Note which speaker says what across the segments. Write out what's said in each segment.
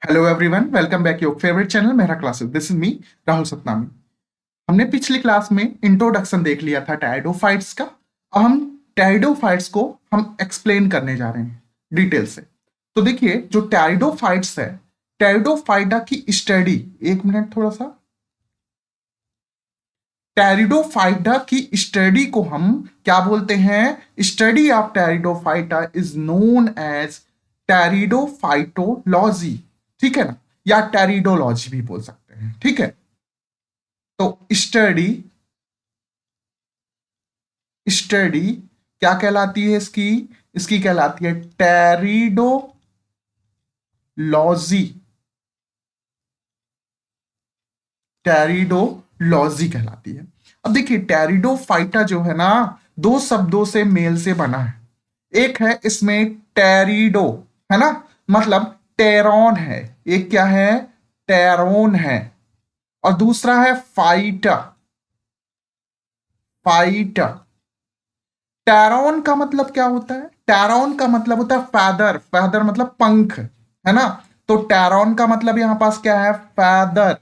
Speaker 1: Hello everyone, welcome back your favourite channel Mera classes. This is me Rahul Satnami. हमने पिछली class में introduction देख लिया था टेरिडोफाइट्स का। अब हम टेरिडोफाइट्स को हम एक्सप्लेन करने जा रहे हैं डिटेल से। तो देखिए, जो टेरिडोफाइट्स है, टेरिडोफाइटा की स्टडी, एक मिनट थोड़ा सा, टेरिडोफाइटा की स्टडी को हम क्या बोलते हैं? Study of pteridophyta is known as pteridophytology, ठीक है ना, या टेरिडोलॉजी भी बोल सकते हैं, ठीक है। तो स्टडी स्टडी क्या कहलाती है? इसकी इसकी कहलाती है टेरिडोलॉजी। टेरिडोलॉजी कहलाती है। अब देखिए, टेरिडोफाइटा जो है ना, दो शब्दों से मेल से बना है। एक है इसमें टेरिडो, है ना, मतलब टेरॉन है। एक क्या है? टेरोन है। और दूसरा है फाइटा। फाइटा। टैरोन का मतलब क्या होता है? टैरोन का मतलब होता है फैदर। फैदर मतलब पंख, है ना। तो टैरोन का मतलब यहां पास क्या है? फैदर।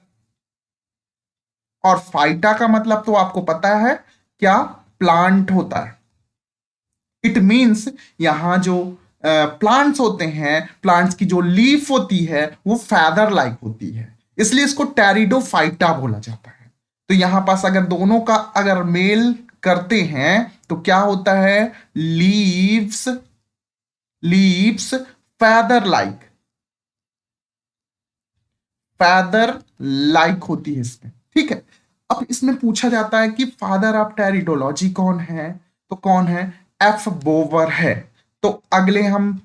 Speaker 1: और फाइटा का मतलब तो आपको पता है क्या? प्लांट होता है। इट मींस यहां जो प्लांट्स होते हैं, प्लांट्स की जो लीफ होती है वो फैदर लाइक होती है, इसलिए इसको टेरिडोफाइटा बोला जाता है। तो यहां पास अगर दोनों का अगर मेल करते हैं तो क्या होता है? Leaves. Leaves feather like. Feather like होती है इसमें, ठीक है। अब इसमें पूछा जाता है कि फादर ऑफ टेरिडोलॉजी कौन है? तो कौन है? एफ बोवर है। तो अगले हम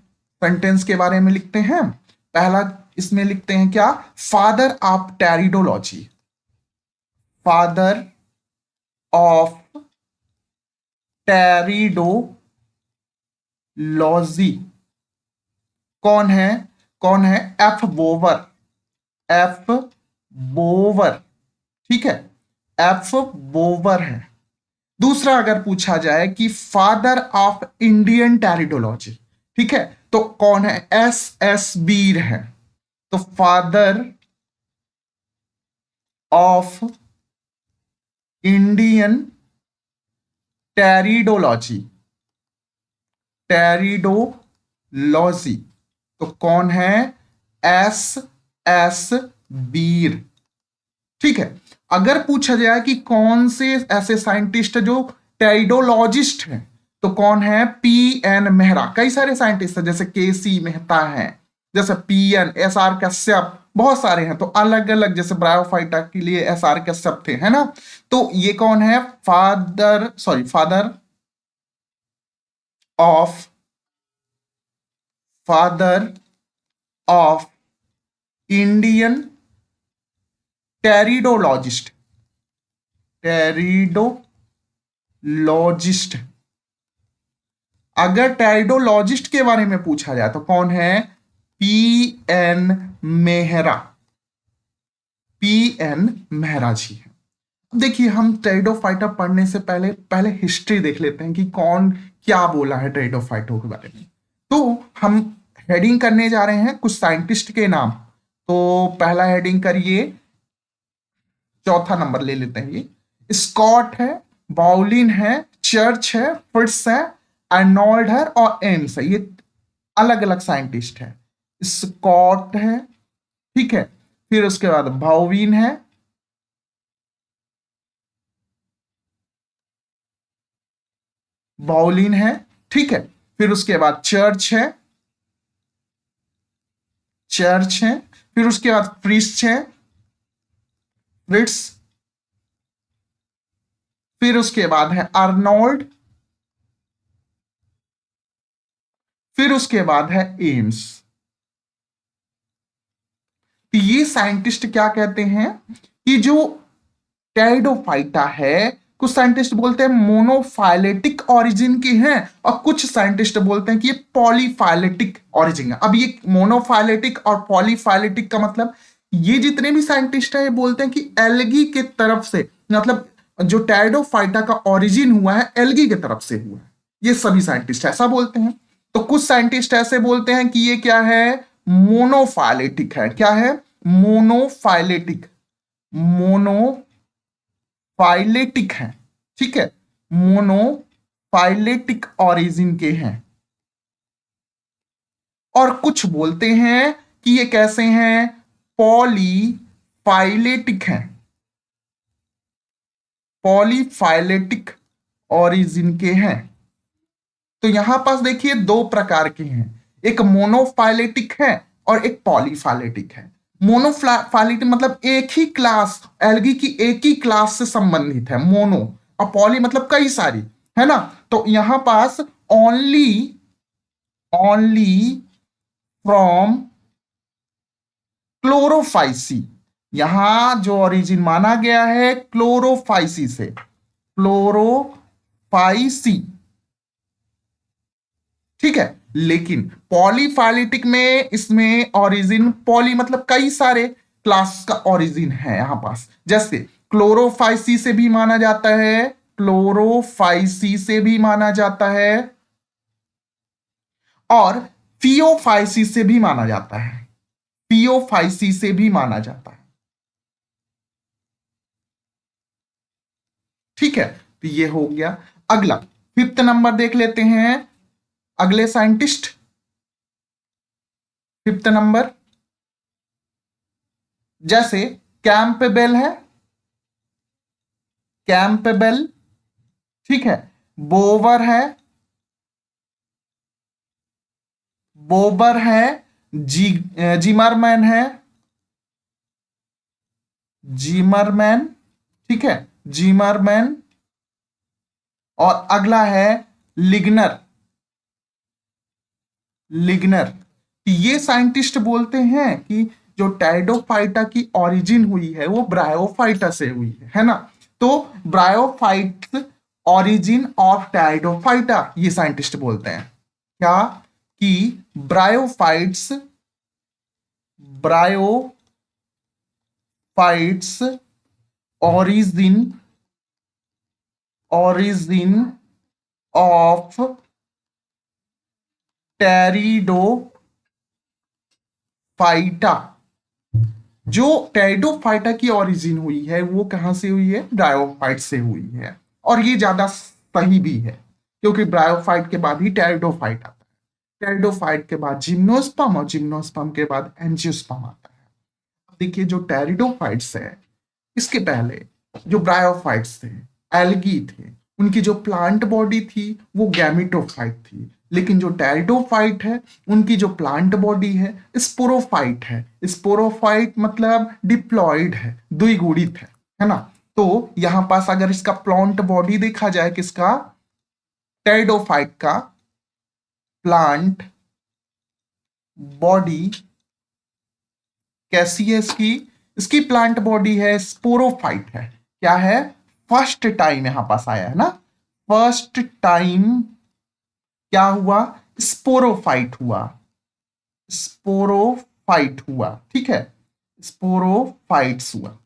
Speaker 1: सेंटेंस के बारे में लिखते हैं। पहला इसमें लिखते हैं क्या? Father of pteridology. Father of pteridology कौन है? कौन है? एफ बोवर। एफ बोवर, ठीक है, एफ बोवर है। दूसरा अगर पूछा जाए कि फादर ऑफ इंडियन टेरिडोलॉजी, ठीक है, तो कौन है? एस एस बीर है। तो father of Indian pteridology. Pteridology तो कौन है? एस एस बीर, ठीक है। अगर पूछा जाए कि कौन से ऐसे साइंटिस्ट है जो टेरिडोलॉजिस्ट हैं, तो कौन है? P N Mehra. कई सारे साइंटिस्ट हैं, जैसे के सी मेहता है, जैसे P N, S R Kashyap, बहुत सारे हैं। तो अलग अलग, जैसे ब्रायोफाइटा के लिए एस आर कश्यप थे, है ना। तो ये कौन है? Father of father of Indian pteridologist. Pteridologist. अगर टेरिडोलॉजिस्ट के बारे में पूछा जाए तो कौन है? P N Mehra. P N Mehra ji है। अब देखिए, हम टेरिडोफाइटा पढ़ने से पहले पहले हिस्ट्री देख लेते हैं कि कौन क्या बोला है टेरिडोफाइटो के बारे में। तो हम हेडिंग करने जा रहे हैं कुछ साइंटिस्ट के नाम। तो पहला हेडिंग करिए, चौथा नंबर ले लेते हैं। ये स्कॉट है, बाउलिन है, चर्च है, फ्रिट्स है, अर्नोल्ड है और एम्स है। ये अलग अलग साइंटिस्ट है। स्कॉट है, ठीक है, फिर उसके बाद बाउलिन है, बाउलिन है, ठीक है, फिर उसके बाद चर्च है, चर्च है, फिर उसके बाद फ्रिट्स है, फ्रिट्स, फिर उसके बाद है अर्नोल्ड, फिर उसके बाद है एम्स। तो ये साइंटिस्ट क्या कहते हैं कि जो टेरिडोफाइटा है, कुछ साइंटिस्ट बोलते हैं मोनोफाइलेटिक ओरिजिन की हैं और कुछ साइंटिस्ट बोलते हैं कि ये पॉलीफाइलेटिक ओरिजिन है। अब ये मोनोफाइलेटिक और पॉलीफाइलेटिक का मतलब, ये जितने भी साइंटिस्ट हैं ये बोलते हैं कि एल्गी के तरफ से, मतलब जो टेरिडोफाइटा का ओरिजिन हुआ है एल्गी के तरफ से हुआ है। ये सभी साइंटिस्ट ऐसा बोलते हैं। तो कुछ साइंटिस्ट ऐसे बोलते हैं कि ये क्या है? मोनोफाइलेटिक है। क्या है? मोनोफाइलेटिक, मोनोफाइलेटिक है। ठीक है, मोनोफाइलेटिक ऑरिजिन के हैं। और कुछ बोलते हैं कि ये कैसे हैं? पॉलीफाइलेटिक हैं, पॉलीफाइलेटिक ऑरिजिन के हैं। तो यहां पास देखिए दो प्रकार के हैं, एक मोनोफाइलेटिक है और एक पॉलीफाइलेटिक है। मोनोफाइलेटिक मतलब एक ही क्लास, एल्गी की एक ही क्लास से संबंधित है, मोनो। और पॉली मतलब कई सारी, है ना। तो यहां पास ओनली फ्रॉम क्लोरोफाइसी, यहां जो ओरिजिन माना गया है क्लोरोफाइसी से, क्लोरोफाइसी। ठीक है, लेकिन पॉलीफाइलेटिक में इसमें ओरिजिन, पॉली मतलब कई सारे क्लास का ओरिजिन है यहां पास। जैसे क्लोरोफाइसी से भी माना जाता है, क्लोरोफाइसी से भी माना जाता है, और फियोफाइसी से भी माना जाता है, फियोफाइसी से भी माना जाता है। ठीक है, तो ये हो गया। अगला 5th नंबर देख लेते हैं, अगले साइंटिस्ट। 5th नंबर जैसे कैंपबेल है, कैंपबेल। ठीक है, बोबर है, बोबर है, जिमरमैन है, जिमरमैन। ठीक है, जिमरमैन। और अगला है लिग्नर, लिग्नर। ये साइंटिस्ट बोलते हैं कि जो टाइडोफाइटा की ओरिजिन हुई है वो ब्रायोफाइटा से हुई है ना। तो ब्रायोफाइट ओरिजिन ऑफ टाइडोफाइटा, ये साइंटिस्ट बोलते हैं क्या? कि bryophytes, bryophytes origin, origin of pteridophyta. जो टेरिडोफाइटा की ओरिजिन हुई है वो कहां से हुई है? ब्रायोफाइट से हुई है। और ये ज्यादा सही भी है, क्योंकि ब्रायोफाइट के बाद ही टेरिडोफाइट आता है, टेरिडोफाइट के बाद जिम्नोस्पर्म, और जिम्नोस्पर्म के बाद एंजियोस्पर्म आता है। देखिए जो टेरिडोफाइट्स है, इसके पहले जो ब्रायोफाइट्स थे, एल्गी थे, उनकी जो प्लांट बॉडी थी वो गैमेटोफाइट थी। लेकिन जो टेरिडोफाइट है उनकी जो प्लांट बॉडी है स्पोरोफाइट है। स्पोरोफाइट मतलब डिप्लॉयड है, द्विगुणित है ना। तो यहां पास अगर इसका प्लांट बॉडी देखा जाए, किसका? टेरिडोफाइट का प्लांट बॉडी कैसी है इसकी? इसकी प्लांट बॉडी है स्पोरोफाइट है। क्या है? फर्स्ट टाइम यहां पास आया है ना, फर्स्ट टाइम क्या हुआ? स्पोरोफाइट हुआ, स्पोरोफाइट हुआ। ठीक है, स्पोरोफाइट्स हुआ।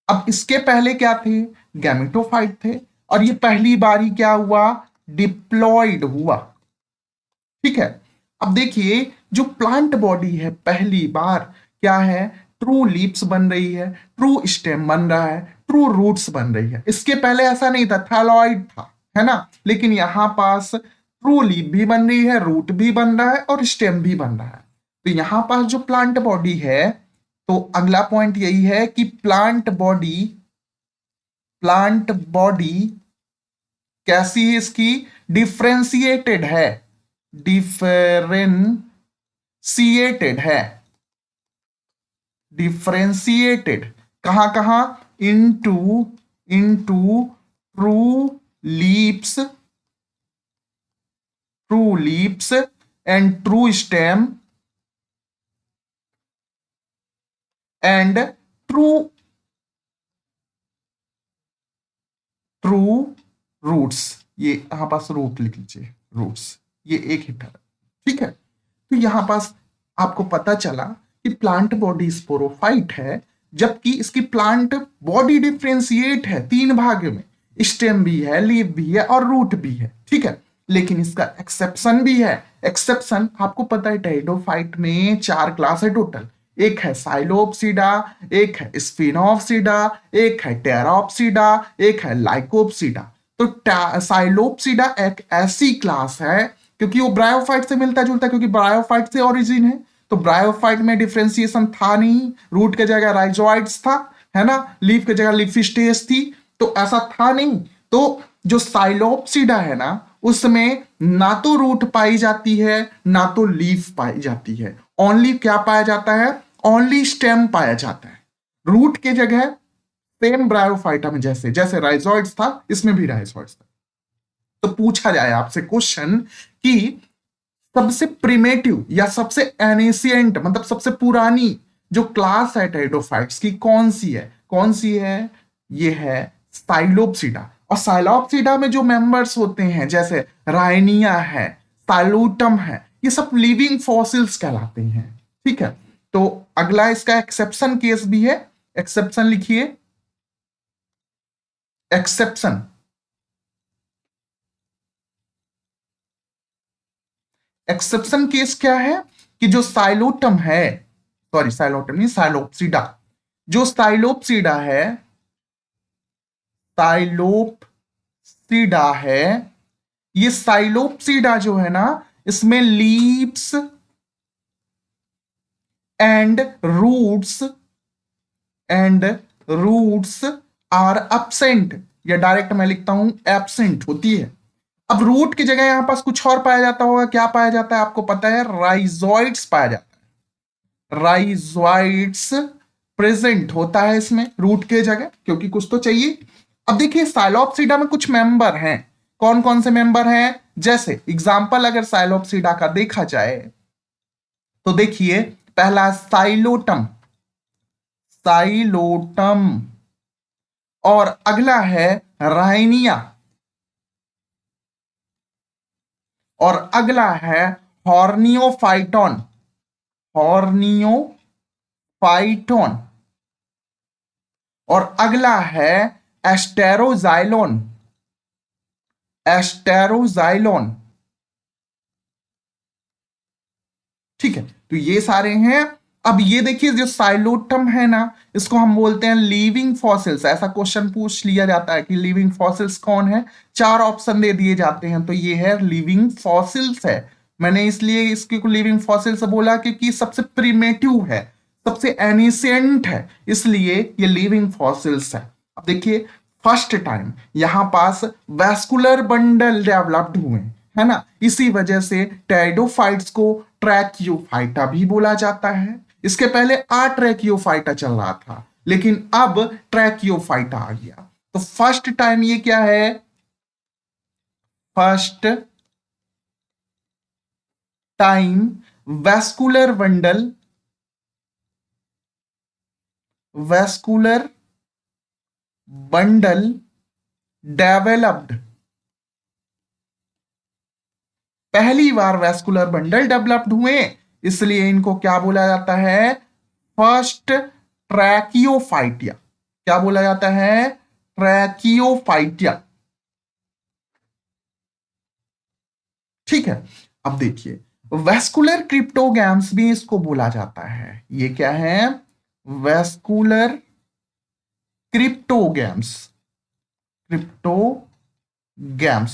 Speaker 1: अब इसके पहले क्या थे? गैमेटोफाइट थे। और ये पहली बार ही क्या हुआ? डिप्लॉयड हुआ। ठीक है, अब देखिए जो प्लांट बॉडी है पहली बार क्या है? ट्रू लीव्स बन रही है, ट्रू स्टेम बन रहा है, ट्रू रूट्स बन रही है। इसके पहले ऐसा नहीं था, थैलॉइड था, है ना। लेकिन यहां पास ट्रू लीव भी बन रही है, रूट भी बन रहा है और स्टेम भी बन रहा है। तो यहां पास जो प्लांट बॉडी है, तो अगला पॉइंट यही है कि प्लांट बॉडी, प्लांट बॉडी कैसी है इसकी? डिफ्रेंशिएटेड है, डिफरेंशिएटेड है, डिफरेंशिएटेड कहां कहां? Into, into true leaves, true leaves and true stem and true, true roots. ये यहां पास रूट लिख लीजिए, रूट्स, ये एक ही था। ठीक है, तो यहां पास आपको पता चला कि प्लांट बॉडी स्पोरोफाइट है, जबकि इसकी प्लांट बॉडी डिफ्रेंशिएट है 3 भाग में, स्टेम भी है, लीफ भी है और रूट भी है। ठीक है, लेकिन इसका एक्सेप्शन भी है। एक्सेप्शन आपको पता है टेरिडोफाइट में 4 क्लास है टोटल। एक है साइलोप्सिडा, एक है स्फिनोप्सिडा, एक है टेराप्सिडा, एक है लाइकोप्सिडा। तो साइलोप्सिडा एक ऐसी क्लास है, क्योंकि वो ब्रायोफाइट से मिलता जुलता, क्योंकि ब्रायोफाइट से ओरिजिन है। तो ब्रायोफाइट में डिफ्रेंसिएशन था नहीं, रूट के जगह राइजोइड्स था, है ना, लीफ के जगह लीफिस्टेज थी, तो ऐसा था नहीं। तो जो साइलोप्सिडा है ना, उसमें ना तो रूट पाई जाती है ना तो लीफ पाई जाती है, ओनली क्या पाया जाता है, ओनली स्टेम पाया जाता है। रूट के जगह सेम ब्रायोफाइटा में जैसे जैसे राइजोइड्स था, इसमें भी राइजोइड्स था। तो पूछा जाए आपसे क्वेश्चन कि सबसे प्रिमेटिव या सबसे एनिशियंट मतलब सबसे पुरानी जो क्लास है टेरिडोफाइट्स की कौन सी है, कौन सी है, ये है साइलोप्सिडा। और साइलोप्सिडा में जो मेंबर्स होते हैं जैसे राइनिया है, साइलोटम है, ये सब लिविंग फॉसिल्स कहलाते हैं। ठीक है, तो अगला इसका एक्सेप्शन केस भी है। एक्सेप्शन लिखिए, एक्सेप्शन। एक्सेप्शन केस क्या है कि जो साइलोटम है, सॉरी साइलोटम नहीं, साइलोप्सिडा, जो साइलोप्सिडा है, साइलोप्सिडा है, ये साइलोप्सिडा जो है ना, इसमें leaves and roots are absent, या डायरेक्ट मैं लिखता हूं एब्सेंट होती है। अब रूट की जगह यहां पास कुछ और पाया जाता होगा, क्या पाया जाता है आपको पता है, राइजोइड्स पाया जाता है। राइजोइड्स प्रेजेंट होता है इसमें रूट के जगह, क्योंकि कुछ तो चाहिए। अब देखिए साइलोप्सिडा में कुछ मेंबर हैं, कौन कौन से मेंबर हैं, जैसे एग्जांपल अगर साइलोप्सिडा का देखा जाए तो देखिए, पहला साइलोटम, साइलोटम, और अगला है राइनिया, और अगला है हॉर्नियोफाइटोन, हॉर्नियोफाइटोन, और अगला है एस्टेरोजाइलोन, एस्टेरोजाइलोन। ठीक है, तो ये सारे हैं। अब ये देखिए जो साइलोटम है ना, इसको हम बोलते हैं लिविंग फॉसिल्स। ऐसा क्वेश्चन पूछ लिया जाता है कि लिविंग फॉसिल्स कौन है, 4 ऑप्शन दे दिए जाते हैं, तो ये है लिविंग फॉसिल्स है। मैंने इसलिए इसको लिविंग फॉसिल्स बोला क्योंकि सबसे प्रिमेटिव है, सबसे एनिसेंट है, इसलिए ये लिविंग फॉसिल्स है। अब देखिए फर्स्ट टाइम यहां पास वैस्कुलर बंडल डेवलप्ड हुए, है ना, इसी वजह से टेरिडोफाइट्स को ट्रैकियोफाइटा भी बोला जाता है। इसके पहले ट्रैकियोफाइटा चल रहा था, लेकिन अब ट्रैकियोफाइटा आ गया। तो फर्स्ट टाइम ये क्या है, first time vascular bundle, vascular bundle developed, पहली बार वैस्कुलर बंडल डेवलप्ड हुए, इसलिए इनको क्या बोला जाता है, फर्स्ट ट्रैकियोफाइटिया। क्या बोला जाता है, ट्रैकियोफाइटिया। ठीक है, अब देखिए वैस्कुलर क्रिप्टोगैम्स भी इसको बोला जाता है। ये क्या है, वैस्कुलर क्रिप्टोगैम्स, क्रिप्टोगैम्स।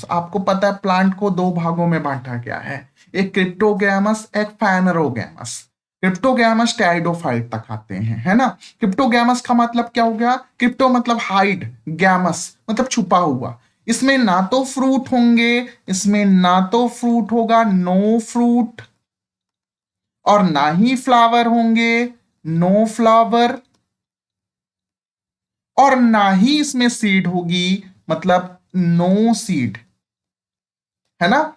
Speaker 1: आपको पता है प्लांट को 2 भागों में बांटा गया है, एक क्रिप्टोगैमस, एक फैनरोगैमस। क्रिप्टोगैमस टेरिडोफाइट तक आते हैं, है ना। क्रिप्टोगैमस का मतलब क्या हो गया, क्रिप्टो मतलब हाइड, गैमस मतलब छुपा हुआ। इसमें ना तो फ्रूट होंगे, इसमें ना तो फ्रूट होगा, नो फ्रूट, और ना ही फ्लावर होंगे, नो फ्लावर, और ना ही इसमें सीड होगी, मतलब नो सीड, है ना।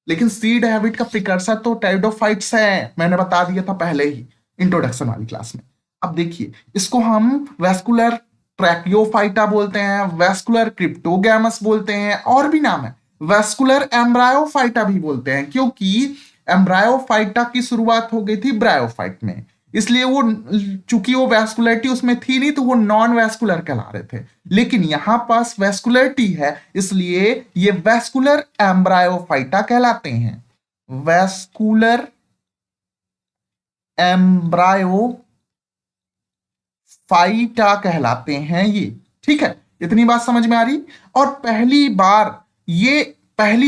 Speaker 1: लेकिन सीड हैबिट का प्रिकर्सर तो टेरिडोफाइट्स है, मैंने बता दिया था पहले ही इंट्रोडक्शन वाली क्लास में। अब देखिए इसको हम वैस्कुलर ट्रैकियोफाइटा बोलते हैं, वैस्कुलर क्रिप्टोगैमस बोलते हैं, और भी नाम है, वैस्कुलर एम्ब्रायोफाइटा भी बोलते हैं, क्योंकि एम्ब्रायोफाइटा की शुरुआत हो गई थी ब्रायोफाइट में। इसलिए वो, चूंकि वो वैस्कुलरिटी उसमें थी नहीं तो वो नॉन वैस्कुलर कहला रहे थे, लेकिन यहां पास वैस्कुलरिटी है इसलिए ये वैस्कुलर एम्ब्रायोफाइटा कहलाते हैं। वैस्कुलर एम्ब्रायोफाइटा कहलाते हैं ये। ठीक है, इतनी बात समझ में आ रही। और पहली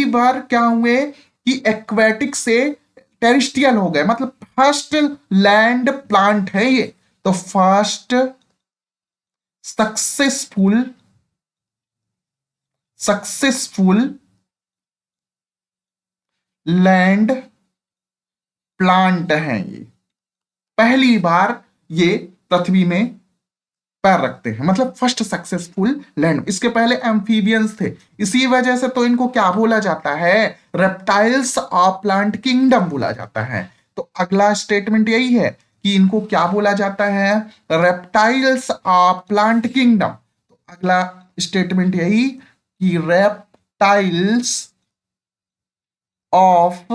Speaker 1: बार क्या हुए कि एक्वेटिक से टेरिस्ट्रियल हो गए, मतलब फर्स्ट लैंड प्लांट है ये। तो फर्स्ट सक्सेसफुल लैंड प्लांट है ये। पहली बार ये पृथ्वी में पैर रखते हैं, मतलब फर्स्ट सक्सेसफुल लैंड। इसके पहले एम्फीबियंस थे, इसी वजह से तो इनको क्या बोला जाता है, रेप्टाइल्स ऑफ प्लांट किंगडम बोला जाता है। तो अगला स्टेटमेंट यही है कि इनको क्या बोला जाता है, रेप्टाइल्स ऑफ प्लांट किंगडम। तो अगला स्टेटमेंट यही कि रेप्टाइल्स ऑफ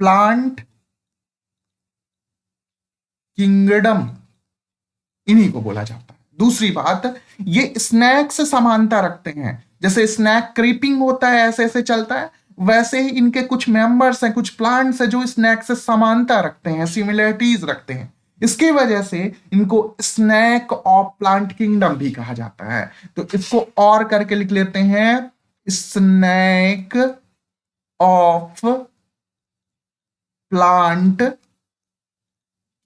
Speaker 1: प्लांट किंगडम इन्हीं को बोला जाता है। दूसरी बात, ये स्नैक से समानता रखते हैं। जैसे स्नैक क्रीपिंग होता है, ऐसे ऐसे चलता है, वैसे ही इनके कुछ मेंबर्स हैं, कुछ प्लांट्स हैं जो स्नैक से समानता रखते हैं, सिमिलरिटीज रखते हैं। इसकी वजह से इनको स्नैक ऑफ प्लांट किंगडम भी कहा जाता है। तो इसको और करके लिख लेते हैं, स्नैक ऑफ प्लांट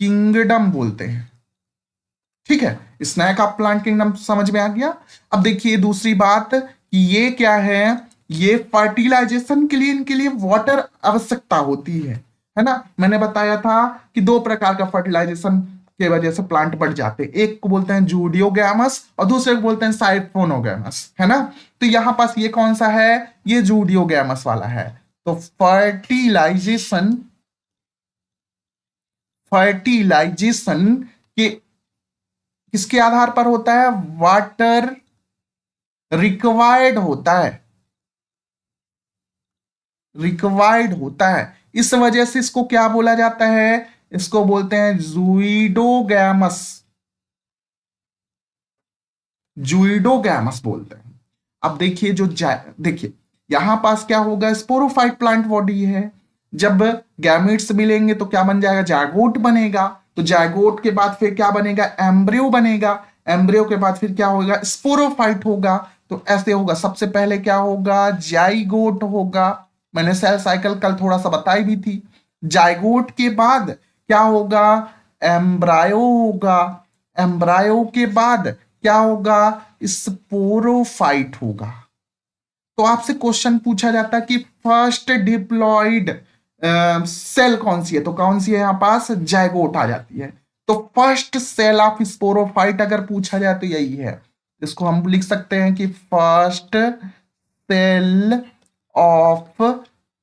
Speaker 1: किंगडम बोलते हैं। ठीक है, स्नैक ऑफ प्लांट किंगडम समझ में आ गया। अब देखिए दूसरी बात कि ये क्या है, ये फर्टिलाइजेशन के लिए इनके लिए वाटर आवश्यकता होती है ना। मैंने बताया था कि दो प्रकार का फर्टिलाइजेशन के वजह से प्लांट बढ़ जाते हैं, एक को बोलते हैं जूडियोगैमस और दूसरे को बोलते हैं साइफोनोगैमस, है ना। तो यहां पास ये कौन सा है, ये जूडियोगैमस वाला है। तो फर्टिलाइजेशन के किसके आधार पर होता है, वाटर रिक्वायर्ड होता है। इस वजह से इसको क्या बोला जाता है, इसको बोलते हैं जुइडोगैमस बोलते हैं। अब देखिए देखिए यहां पास क्या होगा, स्पोरोफाइट प्लांट बॉडी है। जब गैमेट्स मिलेंगे तो क्या बन जाएगा, जायगोट बनेगा। तो जायगोट के बाद फिर क्या बनेगा, एम्ब्रियो बनेगा। एम्ब्रियो के बाद फिर क्या होगा, स्पोरोफाइट होगा। तो ऐसे होगा, सबसे पहले क्या होगा, जाइगोट होगा। मैंने सेल साइकिल कल थोड़ा सा बताई भी थी। जाइगोट के बाद क्या होगा, एम्ब्रायो होगा। एम्ब्रायो के बाद क्या होगा, स्पोरोफाइट होगा। तो आपसे क्वेश्चन पूछा जाता है कि फर्स्ट डिप्लॉयड सेल कौन सी है, तो कौन सी है, यहां पास जायगोट आ जाती है। तो फर्स्ट सेल ऑफ स्पोरोफाइट अगर पूछा जाए तो यही है। इसको हम लिख सकते हैं कि फर्स्ट सेल ऑफ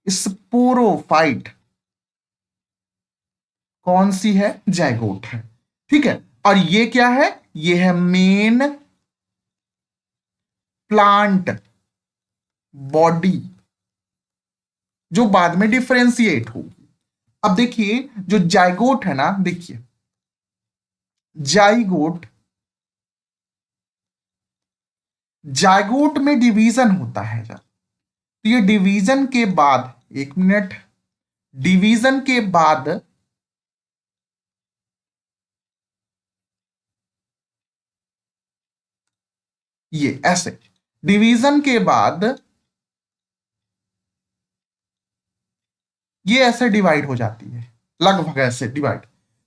Speaker 1: स्पोरोफाइट कौन सी है, जायगोट है। ठीक है, और ये क्या है, ये है मेन प्लांट बॉडी जो बाद में डिफरेंशिएट होगी। अब देखिए जो जाइगोट है ना, देखिए जाइगोट जाइगोट में डिवीजन होता है जब, तो ये डिवीजन के बाद, एक मिनट, डिवीजन के बाद ये ऐसे, डिवीजन के बाद ये ऐसे डिवाइड हो जाती है, लगभग ऐसे डिवाइड।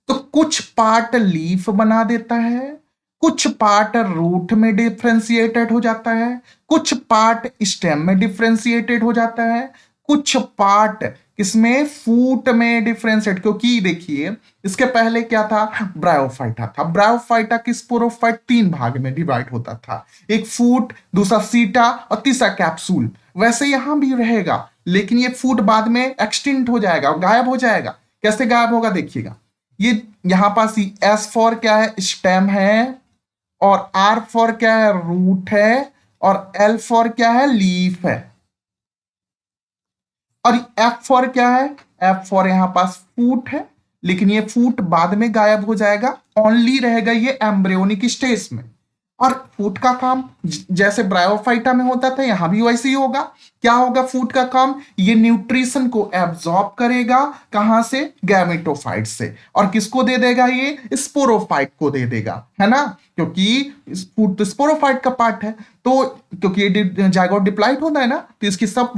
Speaker 1: तो कुछ पार्ट लीफ बना देता है, कुछ पार्ट रूट में डिफ्रेंशिएटेड हो जाता है, कुछ पार्ट स्टेम में डिफ्रेंशिएटेड हो जाता है, कुछ पार्ट इसमें फूट में डिफ्रेंशिएट। क्योंकि देखिए इसके पहले क्या था, ब्रायोफाइटा था। ब्रायोफाइटा की स्पोरोफाइट तीन भाग में डिवाइड होता था, एक फूट, दूसरा सीटा और तीसरा कैप्सूल। वैसे यहां भी रहेगा, लेकिन ये फूट बाद में एक्सटिंक्ट हो जाएगा, गायब हो जाएगा। कैसे गायब होगा देखिएगा, ये यहां पास एस फॉर क्या है, स्टेम है, और आर फॉर क्या है, रूट है, और एल फॉर क्या है, लीफ है, और एफ फॉर क्या है, एफ फॉर यहां पास फूट है। लेकिन ये फूट बाद में गायब हो जाएगा, ओनली रहेगा ये एम्ब्रियोनिक स्टेज में। और फूट का काम जैसे ब्रायोफाइटा में होता था, यहां भी वैसे ही होगा। क्या होगा फूट का काम? ये न्यूट्रिशन को एब्जॉर्ब करेगा, कहां से? गैमेटोफाइट से। और किसको दे देगा? ये स्पोरोफाइट को दे देगा, है ना, क्योंकि फूट तो स्पोरोफाइट का पार्ट है। तो क्योंकि ये जाइगोट डिप्लॉइड होता है ना, तो इसकी सब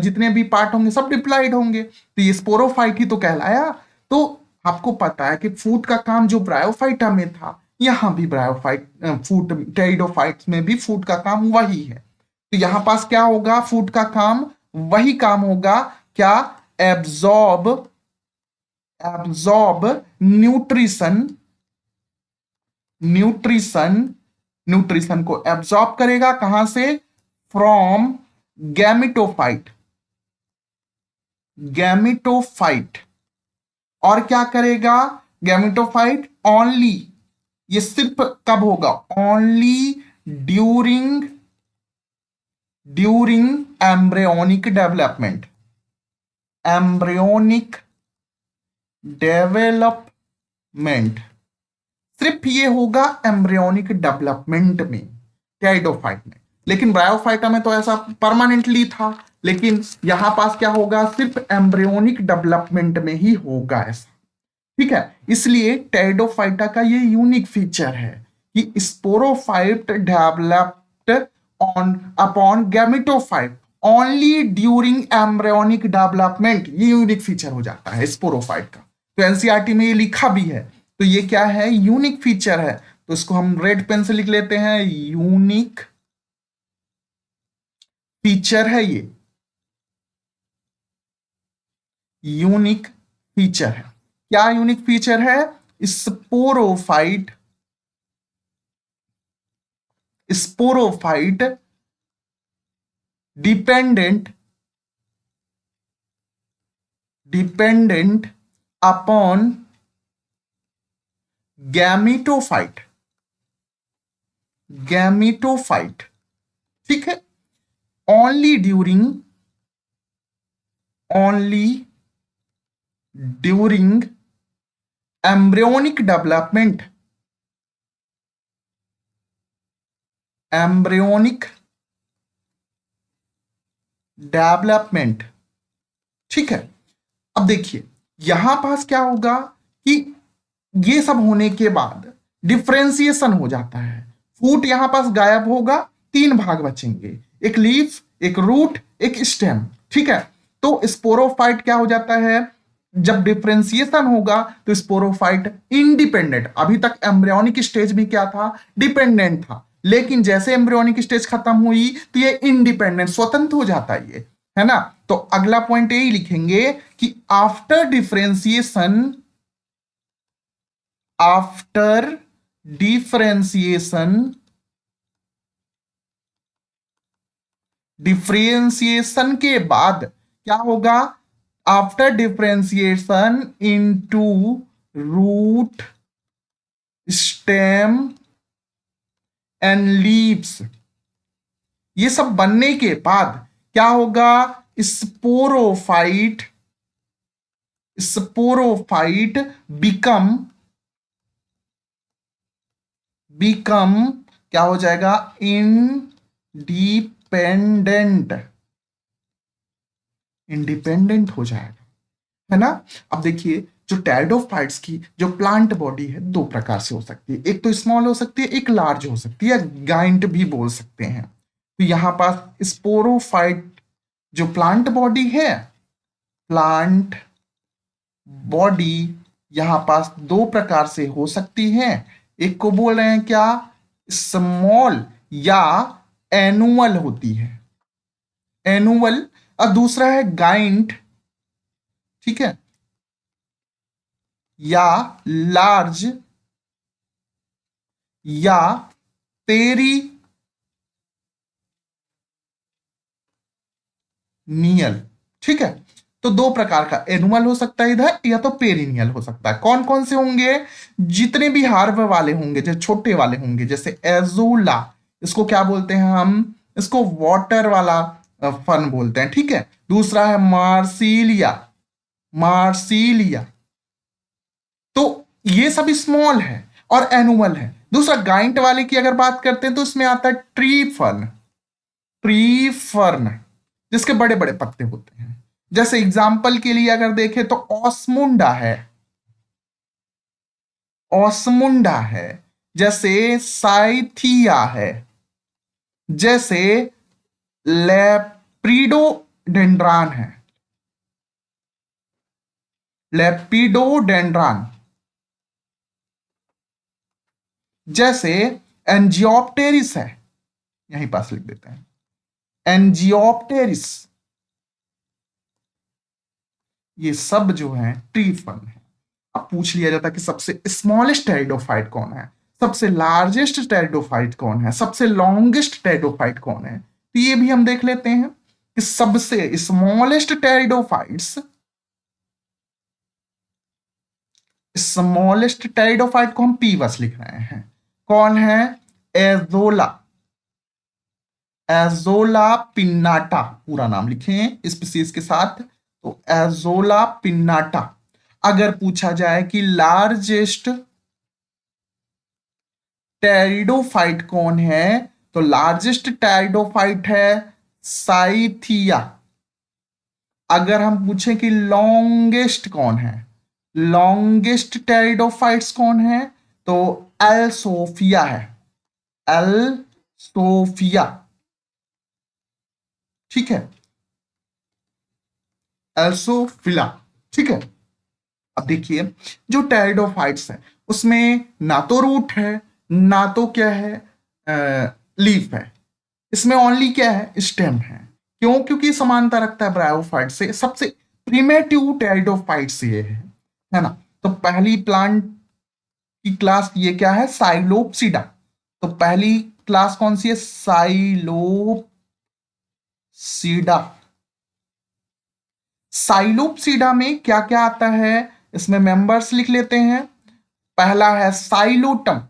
Speaker 1: जितने भी पार्ट होंगे सब डिप्लॉइड होंगे, तो ये स्पोरोफाइट ही तो कहलाया। तो आपको पता है कि फूट का काम जो ब्रायोफाइटा में था, यहां भी ब्रायोफाइट फूट टेरिडोफाइट्स में भी फूट का काम वही है। तो यहां पास क्या होगा? फूट का काम वही काम होगा, क्या? Absorb absorb nutrition nutrition nutrition को एब्जॉर्ब करेगा, कहां से? From gametophyte gametophyte. और क्या करेगा गैमेटोफाइट? ओनली, ये सिर्फ कब होगा? Only during embryonic development embryonic development सिर्फ ये होगा एम्ब्रियोनिक डेवलपमेंट में, टेरिडोफाइट में। लेकिन ब्रायोफाइटा में तो ऐसा परमानेंटली था, लेकिन यहां पास क्या होगा? सिर्फ एम्ब्रियोनिक डेवलपमेंट में ही होगा ऐसा, ठीक है। इसलिए टेरिडोफाइटा का ये यूनिक फीचर है कि sporophyte developed on upon gametophyte only during embryonic development. ये यूनिक फीचर हो जाता है स्पोरोफाइट का। तो एनसीईआरटी में ये लिखा भी है, तो ये क्या है? यूनिक फीचर है। तो इसको हम रेड पेन से लिख लेते हैं, यूनिक फीचर है ये, यूनिक फीचर है। क्या यूनिक फीचर है? Sporophyte sporophyte dependent upon gametophyte, ठीक है। ओनली ड्यूरिंग एम्ब्रियोनिक डेवलपमेंट, ठीक है। अब देखिए यहां पास क्या होगा कि ये सब होने के बाद डिफ्रेंसिएशन हो जाता है। फूट यहां पास गायब होगा, तीन भाग बचेंगे, एक लीफ, एक रूट, एक स्टेम, ठीक है। तो स्पोरोफाइट क्या हो जाता है? जब डिफ्रेंसिएशन होगा तो स्पोरोफाइट इंडिपेंडेंट, अभी तक एम्ब्रियोनिक स्टेज में क्या था? डिपेंडेंट था, लेकिन जैसे एम्ब्रियोनिक स्टेज खत्म हुई तो ये इंडिपेंडेंट, स्वतंत्र हो जाता है ये, है ना। तो अगला पॉइंट यही लिखेंगे कि आफ्टर डिफरेंशिएशन के बाद क्या होगा? After differentiation into root, stem and leaves, ये सब बनने के बाद क्या होगा? स्पोरोफाइट बिकम क्या हो जाएगा? इंडिपेंडेंट हो जाएगा, है ना। अब देखिए जो टेरिडोफाइट्स की जो प्लांट बॉडी है दो प्रकार से हो सकती है, एक तो स्मॉल हो सकती है, एक लार्ज हो सकती है, गाइंट भी बोल सकते हैं। तो यहां पास स्पोरोफाइट जो प्लांट बॉडी है, प्लांट बॉडी यहां पास दो प्रकार से हो सकती है। एक को बोल रहे हैं क्या? स्मॉल या एनुअल होती है, एनुअल। और दूसरा है गाइंट, ठीक है, या लार्ज या पेरीनियल, ठीक है। तो दो प्रकार का एनुअल हो सकता है इधर, या तो पेरिनियल हो सकता है। कौन कौन से होंगे? जितने भी हार्ब वाले होंगे, जो छोटे वाले होंगे, जैसे एजोला, इसको क्या बोलते हैं हम? इसको वाटर वाला फन बोलते हैं, ठीक है। दूसरा है मार्सिलिया, ये सब स्मॉल है और एनुअल है। दूसरा गाइंट वाले की अगर बात करते हैं तो इसमें आता है ट्री फर्न, ट्री फर्न जिसके बड़े बड़े पत्ते होते हैं। जैसे एग्जाम्पल के लिए अगर देखें तो ऑस्मुंडा है, ऑस्मुंडा है, जैसे साइथिया है, जैसे लेप्रिडोडेंड्रान है, लेपिडोडेंड्रान, जैसे एंजियोप्टेरिस है, यहीं पास लिख देते हैं एंजियोप्टेरिस। ये सब जो है ट्री फर्न है। अब पूछ लिया जाता है कि सबसे स्मॉलेस्ट टेरिडोफाइट कौन है, सबसे लार्जेस्ट टेरिडोफाइट कौन है, सबसे लॉन्गेस्ट टेरिडोफाइट कौन है। तो ये भी हम देख लेते हैं कि सबसे स्मॉलेस्ट टेरिडोफाइट्स, स्मॉलेस्ट टेरिडोफाइट को हम पी बस लिख रहे हैं, कौन है, एजोला, एजोला पिन्नाटा, पूरा नाम लिखें स्पीसीज के साथ, तो एजोला पिन्नाटा। अगर पूछा जाए कि लार्जेस्ट टेरिडोफाइट कौन है, तो लार्जेस्ट टेरिडोफाइट है साइथिया। अगर हम पूछें कि लॉन्गेस्ट कौन है, लॉन्गेस्ट टेरिडोफाइट्स कौन है, तो एल सोफिया है, एल सोफिया, ठीक है, एल्सोफिला, ठीक है। अब देखिए जो टेरिडोफाइट्स है उसमें ना तो रूट है ना तो क्या है लीफ है, इसमें ओनली क्या है, स्टेम है। क्यों, क्योंकि समानता रखता है ब्रायोफाइट से। सबसे प्रिमेटिव टेरिडोफाइट्स ये है ना। तो पहली प्लांट की क्लास ये क्या है, साइलोप्सिडा। तो पहली क्लास कौन सी है, साइलोप्सिडा। साइलोप्सिडा में क्या क्या आता है, इसमें मेंबर्स लिख लेते हैं। पहला है साइलोटम,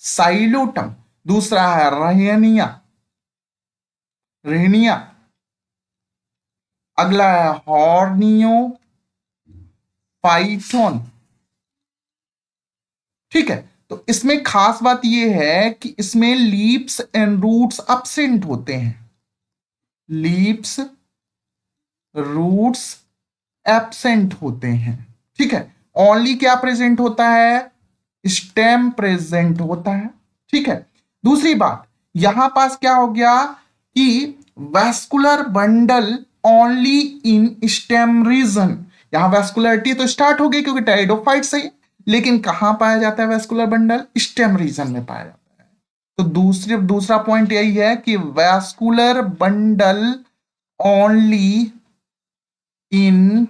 Speaker 1: साइलोटम। दूसरा है रहनिया, रहनिया। अगला है हॉर्नियो फाइथोन, ठीक है। तो इसमें खास बात यह है कि इसमें लीव्स एंड रूट्स अब्सेंट होते हैं, लीव्स रूट्स एब्सेंट होते हैं, ठीक है। ओनली क्या प्रेजेंट होता है, स्टेम प्रेजेंट होता है, ठीक है। दूसरी बात यहां पास क्या हो गया कि vascular bundle only in stem region. यहां वैस्कुलरिटी तो स्टार्ट हो गई क्योंकि टेरिडोफाइट से, लेकिन कहां पाया जाता है वैस्कुलर बंडल, स्टेम रीजन में पाया जाता है। तो दूसरा पॉइंट यही है कि vascular bundle only in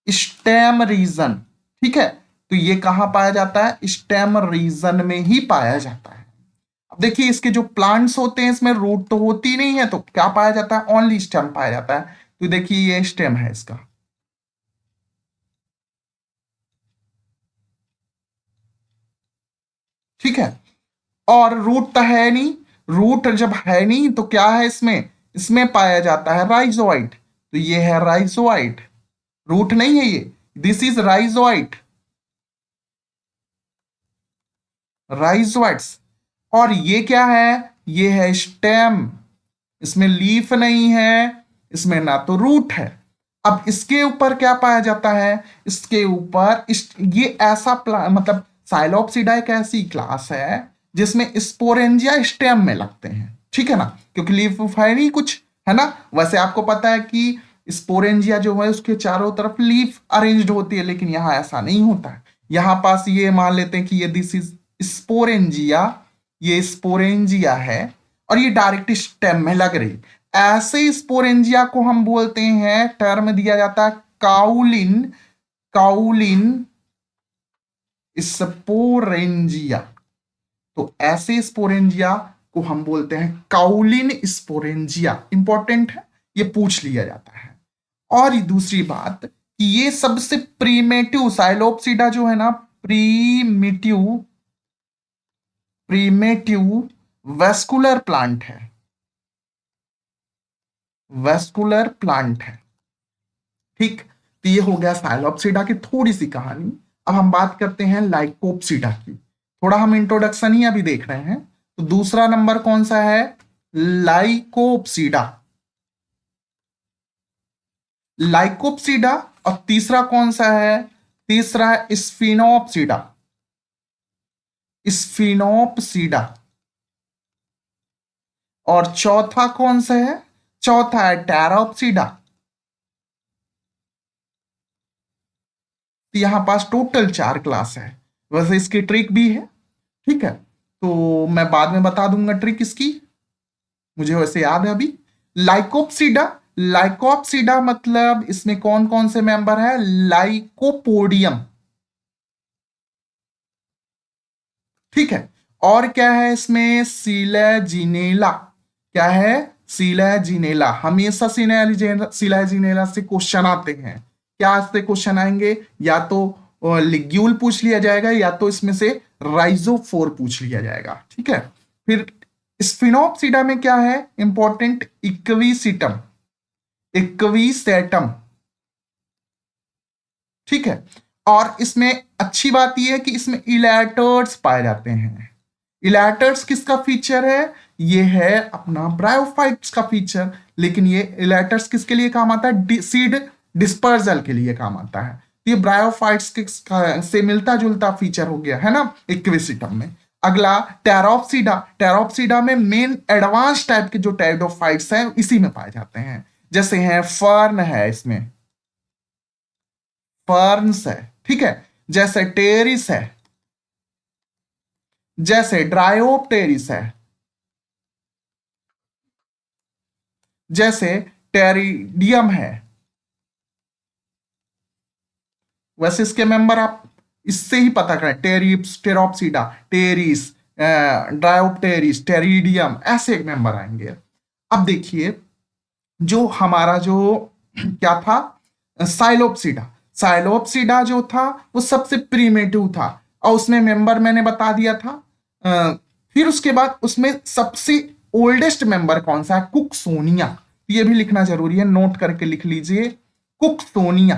Speaker 1: stem region, ठीक है। तो ये कहां पाया जाता है, स्टेम रीजन में ही पाया जाता है। अब देखिए इसके जो प्लांट्स होते हैं इसमें रूट तो होती नहीं है, तो क्या पाया जाता है, ओनली स्टेम पाया जाता है। तो देखिए ये स्टेम है इसका, ठीक है। और रूट तो है नहीं, रूट जब है नहीं तो क्या है इसमें, इसमें पाया जाता है राइजोइट। तो ये है राइजोइट, रूट नहीं है ये, दिस इज राइजोइट, राइजोइट्स। और ये क्या है, ये है स्टेम, इसमें लीफ नहीं है, इसमें ना तो रूट है। अब इसके ऊपर क्या पाया जाता है, इसके ऊपर ये ऐसा मतलब साइलोप्सिडा एक ऐसी क्लास है जिसमें स्पोरेंजिया स्टेम में लगते हैं, ठीक है ना, क्योंकि लीफ है नहीं कुछ, है ना। वैसे आपको पता है कि स्पोरेंजिया जो है उसके चारों तरफ लीफ अरेंज्ड होती है, लेकिन यहाँ ऐसा नहीं होता है। यहाँ पास ये मान लेते हैं कि ये दिस इज स्पोरेंजिया, ये स्पोरेंजिया है और ये डायरेक्ट स्टेम में लग रही। ऐसे स्पोरेंजिया को हम बोलते हैं, टर्म दिया जाता है काउलिन, काउलिन स्पोरेंजिया। तो ऐसे स्पोरेंजिया को हम बोलते हैं काउलिन स्पोरेंजिया। इंपॉर्टेंट है, ये पूछ लिया जाता है। और दूसरी बात कि ये सबसे प्रीमेटिव साइलोप्सिडा जो है ना, प्रीमिटिव, प्रीमेटिव वेस्कुलर प्लांट है, वेस्कुलर प्लांट है, ठीक। तो ये हो गया साइलोप्सिडा की थोड़ी सी कहानी। अब हम बात करते हैं लाइकोप्सिडा की। थोड़ा हम इंट्रोडक्शन ही अभी देख रहे हैं। तो दूसरा नंबर कौन सा है? लाइकोप्सिडा। लाइकोप्सिडा। और तीसरा कौन सा है? तीसरा है स्फिनोप्सिडा। स्फिनोप्सिडा। और चौथा कौन सा है? चौथा है टेरोप्सिडा। तो यहां पास टोटल 4 क्लास है। वैसे इसकी ट्रिक भी है, ठीक है, तो मैं बाद में बता दूंगा ट्रिक इसकी, मुझे वैसे याद है अभी। लाइकोप्सिडा। लाइकोप्सिडा मतलब इसमें कौन कौन से मेंबर है? लाइकोपोडियम, ठीक है। और क्या है इसमें? सिलेजिनेला। क्या है? सिलेजिनेला। हमेशा सिलेजिनेला से क्वेश्चन आते हैं। क्या से क्वेश्चन आएंगे? या तो लिग्यूल पूछ लिया जाएगा, या तो इसमें से राइजोफोर पूछ लिया जाएगा, ठीक है। फिर स्फिनोप्सिडा में क्या है इंपॉर्टेंट? इक्विसिटम। इक्विसेटम, ठीक है। और इसमें अच्छी बात यह है कि इसमें इलेटर्स पाए जाते हैं। इलेटर्स किसका फीचर है? ये है अपना ब्रायोफाइट्स का फीचर। लेकिन ये इलेटर्स किसके लिए काम आता है? सीड डिस्पर्जल के लिए काम आता है। ये ब्रायोफाइट्स से मिलता जुलता फीचर हो गया है ना इक्विसिटम में। अगला टेरोप्सिडा। टेरोप्सिडा में मेन एडवांस टाइप के जो टेरिडोफाइट्स हैं इसी में पाए जाते हैं। जैसे हैं फर्न है, इसमें फर्न्स है, ठीक है। जैसे टेरिस है, जैसे ड्रायोप्टेरिस है, जैसे टेरिडियम है। वैसे इसके मेंबर आप इससे ही पता करें, टेरिप्स, टेरोप्सिडा, टेरिस, ड्रायोप्टेरिस, टेरिडियम, ऐसे एक मेंबर आएंगे। अब देखिए जो हमारा जो क्या था, साइलोप्सिडा। साइलोप्सिडा जो था वो सबसे प्रीमेटिव था, और उसमें मेंबर मैंने बता दिया था। फिर उसके बाद उसमें सबसे ओल्डेस्ट मेंबर कौन सा है? कुकसोनिया। ये भी लिखना जरूरी है, नोट करके लिख लीजिए, कुकसोनिया।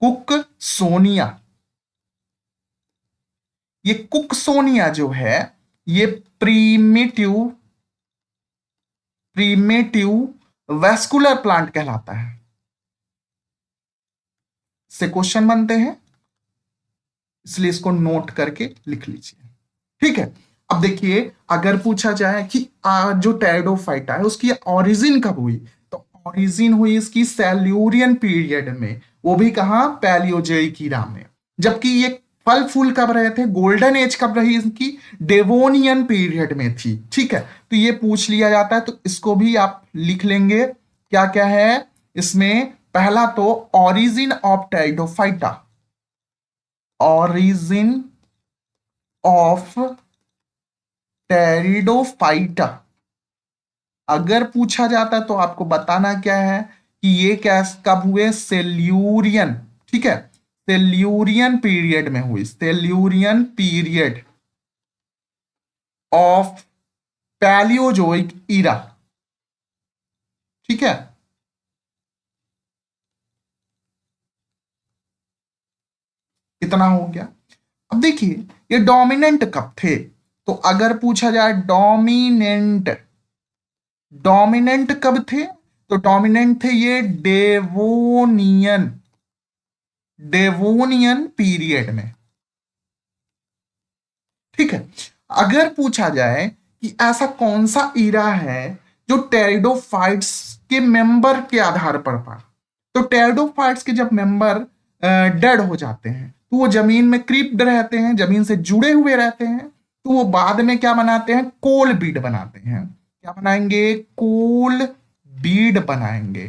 Speaker 1: कुकसोनिया। ये कुकसोनिया जो है ये प्रीमेटिव प्रीमेटिव वेस्कुलर प्लांट कहलाता है। से क्वेश्चन बनते हैं, इसलिए इसको नोट करके लिख लीजिए, ठीक है। अब देखिए अगर पूछा जाए कि जो टेरिडोफाइटा है उसकी ओरिजिन कब हुई, तो ओरिजिन हुई इसकी सेल्यूरियन पीरियड में, वो भी कहां? पैलियोजोइक ईरा में। जबकि ये फल फूल कब रहे थे, गोल्डन एज कब रही इसकी? डेवोनियन पीरियड में थी, ठीक है। तो ये पूछ लिया जाता है, तो इसको भी आप लिख लेंगे। क्या क्या है इसमें? पहला तो origin of pteridophyta, origin of pteridophyta. अगर पूछा जाता तो आपको बताना क्या है कि ये क्या कब हुए? सेल्यूरियन, ठीक है, सेल्यूरियन पीरियड में हुई, सेल्यूरियन पीरियड ऑफ पैलियोजोइक ईरा, ठीक है। इतना हो गया। अब देखिए ये डोमिनेंट कब थे, तो अगर पूछा जाए डोमिनेंट, डोमिनेंट कब थे, तो डोमिनेंट थे ये डेवोनियन, डेवोनियन पीरियड में, ठीक है। अगर पूछा जाए कि ऐसा कौन सा ईरा है जो टेरिडोफाइट्स के मेंबर के आधार पर पड़ा, तो टेरिडोफाइट्स के जब मेंबर डेड हो जाते हैं तो वो जमीन में क्रिप्ड रहते हैं, जमीन से जुड़े हुए रहते हैं, तो वो बाद में क्या बनाते हैं? कोल बीड बनाते हैं। क्या बनाएंगे? कोल बीड बनाएंगे,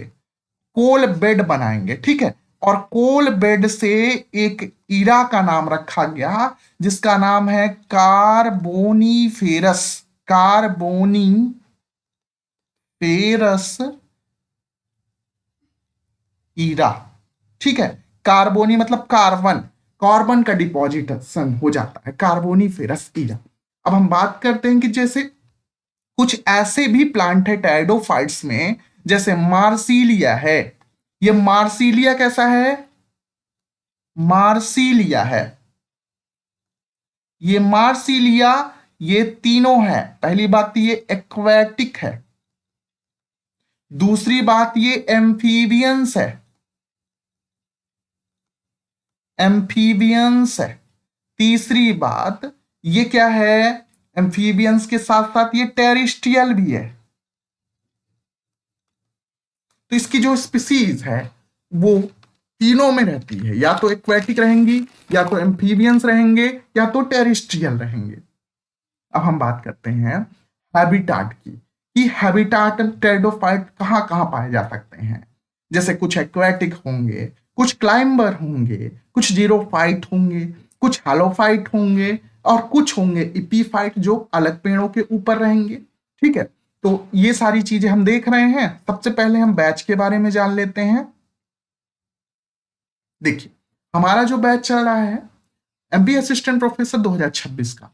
Speaker 1: कोल बेड बनाएंगे, ठीक है। और कोल बेड से एक ईरा का नाम रखा गया जिसका नाम है कार्बोनीफेरस, कार्बोनीफेरस ईरा, ठीक है। कार्बोनी मतलब कार्बन, कार्बन का डिपॉजिशन हो जाता है, कार्बोनीफेरस ईरा। अब हम बात करते हैं कि जैसे कुछ ऐसे भी प्लांट है टेरिडोफाइट्स में, जैसे मार्सिलिया है, ये मार्सिलिया कैसा है? मार्सिलिया है। ये मार्सिलिया, ये तीनों है। पहली बात ये एक्वेटिक है, दूसरी बात ये एम्फीबियंस है, एम्फीबियंस है। तीसरी बात ये क्या है? एम्फीबियंस के साथ साथ ये टेरिस्ट्रियल भी है। तो इसकी जो स्पीसीज है वो तीनों में रहती है, या तो एक्वेटिक रहेंगी, या तो एम्फीबियंस रहेंगे, या तो टेरिस्ट्रियल रहेंगे। अब हम बात करते हैं हैबिटाट की, कि हैबिटाट टेरिडोफाइट कहाँ कहाँ पाए जा सकते हैं। जैसे कुछ एक्वेटिक होंगे, कुछ क्लाइंबर होंगे, कुछ जीरोफाइट होंगे, कुछ हैलोफाइट होंगे, और कुछ होंगे इपीफाइट जो अलग पेड़ों के ऊपर रहेंगे। ठीक है, तो ये सारी चीजें हम देख रहे हैं। सबसे पहले हम बैच के बारे में जान लेते हैं। देखिए, हमारा जो बैच चल रहा है एमबी असिस्टेंट प्रोफेसर 2026 का,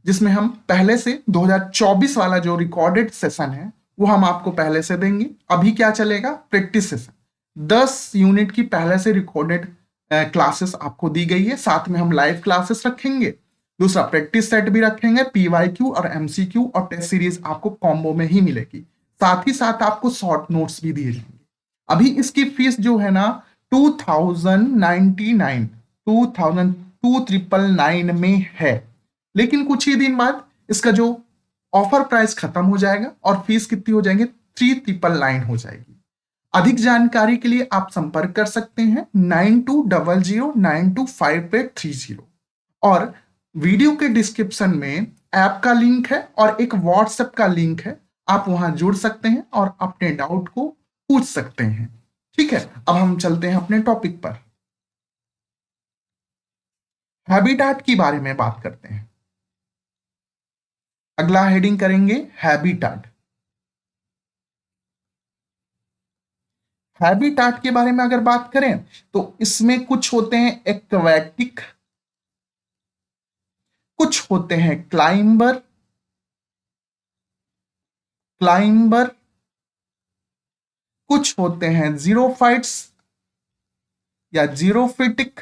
Speaker 1: जिसमें हम पहले से 2024 वाला जो रिकॉर्डेड सेशन है वो हम आपको पहले से देंगे। अभी क्या चलेगा? प्रैक्टिस सेशन 10 यूनिट की पहले से रिकॉर्डेड क्लासेस आपको दी गई है, साथ में हम लाइव क्लासेस रखेंगे। दूसरा प्रैक्टिस सेट भी रखेंगे, पीवाईक्यू और एमसीक्यू और टेस्ट सीरीज आपको कॉम्बो में ही मिलेगी। साथ ही साथ आपको शॉर्ट नोट्स भी दिए जाएंगे। अभी इसकी फीस जो है ना 2099 2299 में है, लेकिन कुछ ही दिन बाद इसका जो ऑफर प्राइस खत्म हो जाएगा और फीस कितनी हो जाएगी? 3999 हो जाएगी। अधिक जानकारी के लिए आप संपर्क कर सकते हैं 9200925830, और वीडियो के डिस्क्रिप्शन में ऐप का लिंक है और एक व्हाट्सएप का लिंक है, आप वहां जुड़ सकते हैं और अपने डाउट को पूछ सकते हैं। ठीक है, अब हम चलते हैं अपने टॉपिक पर। हैबिटाट के बारे में बात करते हैं। अगला हेडिंग करेंगे हैबिटाट। हैबिटाट के बारे में अगर बात करें तो इसमें कुछ होते हैं एक्वेटिक, कुछ होते हैं क्लाइंबर, क्लाइंबर, कुछ होते हैं जीरोफाइट्स या जीरोफिटिक,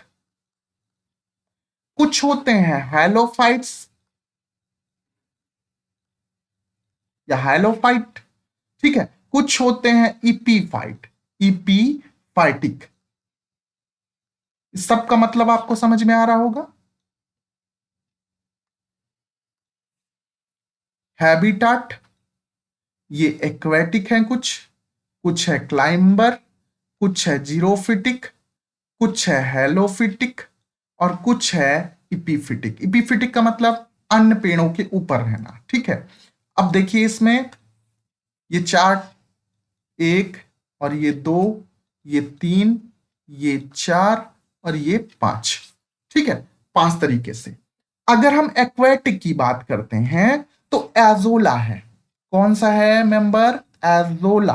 Speaker 1: कुछ होते हैं हैलोफाइट्स या हैलोफाइट। ठीक है, कुछ होते हैं इपीफाइट, इपीफाइटिक। इस सब का मतलब आपको समझ में आ रहा होगा। हैबिटाट ये एक्वेटिक है, कुछ है क्लाइंबर, कुछ है जीरोफिटिक, कुछ है हेलोफिटिक, और कुछ है इपीफिटिक। इपीफिटिक का मतलब अन्य पेड़ों के ऊपर रहना। ठीक है, अब देखिए इसमें ये चार्ट, एक और ये दो, ये तीन, ये चार और ये पांच। ठीक है, 5 तरीके से। अगर हम एक्वेटिक की बात करते हैं तो एजोला है। कौन सा है मेंबर? एजोला,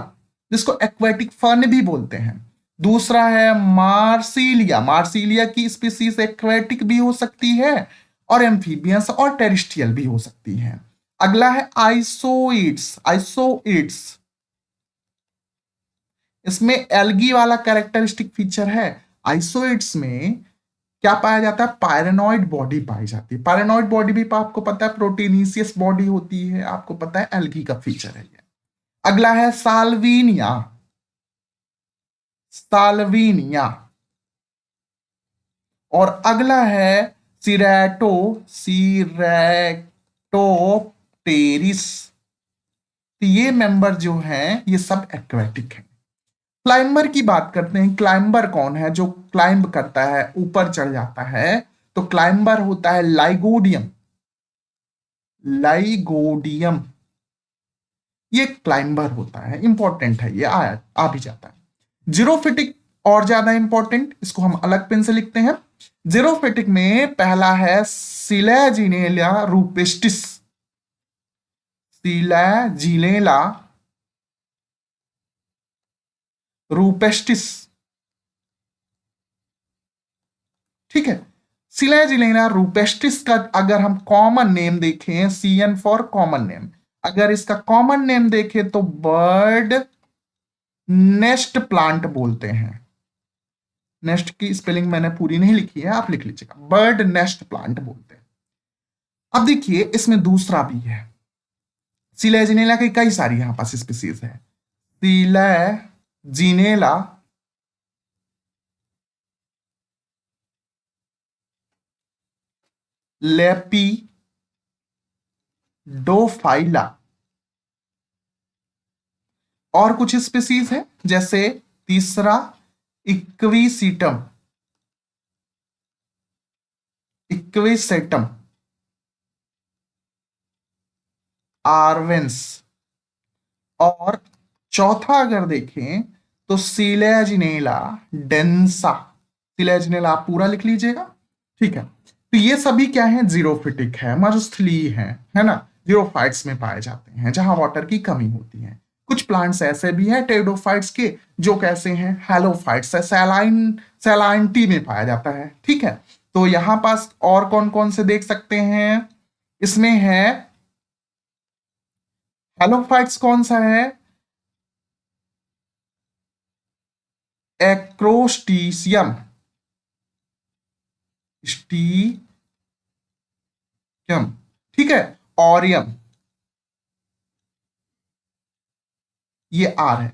Speaker 1: जिसको एक्वेटिक फर्न भी बोलते हैं। दूसरा है मार्सिलिया। मार्सिलिया की स्पीसीज एक्वेटिक भी हो सकती है और एम्फीबियंस और टेरिस्ट्रियल भी हो सकती है। अगला है आइसोइड्स। आइसोइड्स इसमें एल्गी वाला कैरेक्टरिस्टिक फीचर है। आइसोइड्स में क्या पाया जाता है? पायरेनॉइड बॉडी पाई जाती है। पायरेनॉइड बॉडी भी आपको पता है प्रोटीनिशियस बॉडी होती है, आपको पता है एल्गी का फीचर है ये। अगला है साल्विनिया। साल्विनिया। और अगला है सिरेटो, सिरेटोप्टेरिस। तो ये मेंबर जो हैं ये सब एक्वेटिक है। क्लाइंबर की बात करते हैं। क्लाइंबर कौन है? जो क्लाइंब करता है, ऊपर चढ़ जाता है, तो क्लाइंबर होता है लाइगोडियम। लाइगोडियम ये क्लाइंबर होता है, इंपॉर्टेंट है, ये आ भी जाता है। जीरोफिटिक और ज्यादा इंपॉर्टेंट, इसको हम अलग पेन से लिखते हैं। जीरोफिटिक में पहला है सिलेजिनेला रूपेस्टिस। सिलेजिनेला रूपेस्टिस। ठीक है, सिलेजिनेला रूपेस्टिस का अगर हम कॉमन नेम देखें, CN फॉर कॉमन नेम, अगर इसका कॉमन नेम देखें तो बर्ड नेस्ट प्लांट बोलते हैं। नेस्ट की स्पेलिंग मैंने पूरी नहीं लिखी है, आप लिख लीजिएगा, बर्ड नेस्ट प्लांट बोलते हैं। अब देखिए इसमें दूसरा भी है, सिलेजिनेला की कई सारी यहां पास स्पीसीज है। सिलेजिनेला लेपिडोफाइला, और कुछ स्पीसीज है जैसे तीसरा इक्विसीटम, इक्विसेटम, आर्वेंस, और चौथा अगर देखें तो सिलेजिनेला डेंसा। सिलेजिनेला आप पूरा लिख लीजिएगा, ठीक है। तो ये सभी क्या है, जीरोफिटिक है, मरुस्थलीय है ना, जीरोफाइट्स में पाए जाते हैं जहां वाटर की कमी होती है। कुछ प्लांट्स ऐसे भी हैं टेरिडोफाइट्स के जो कैसे हैं, हेलोफाइट्स है, सैलाइन टी में पाया जाता है, ठीक है। तो यहां पास और कौन कौन से देख सकते हैं, इसमें है हेलोफाइट्स, कौन सा है, एक्रोस्टीसियम, स्टीयम, ठीक है, ऑरियम, ये आर है,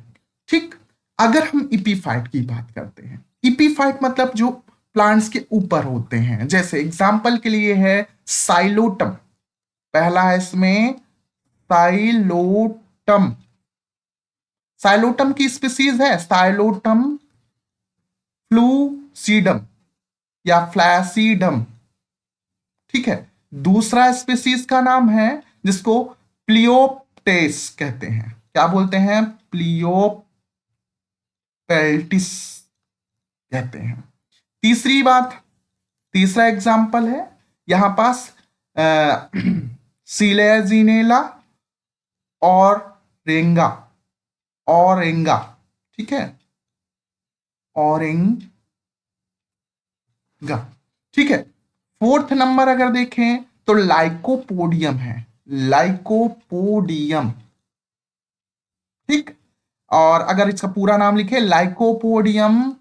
Speaker 1: ठीक। अगर हम इपीफाइट की बात करते हैं, इपीफाइट मतलब जो प्लांट्स के ऊपर होते हैं, जैसे एग्जांपल के लिए है साइलोटम, पहला है इसमें साइलोटम, साइलोटम की स्पीसीज है साइलोटम फ्लूसीडम या फ्लैसीडम, ठीक है। दूसरा स्पीसीज का नाम है जिसको प्लियोप्टेस कहते हैं, क्या बोलते हैं, प्लियोपेल्टिस कहते हैं। तीसरी बात, तीसरा एग्जाम्पल है यहां पास सिलेजिनेला और रेंगा, औरेंगा, ठीक है, औरेंगा, ठीक है। फोर्थ नंबर अगर देखें तो लाइकोपोडियम है, लाइकोपोडियम, ठीक। और अगर इसका पूरा नाम लिखे लाइकोपोडियम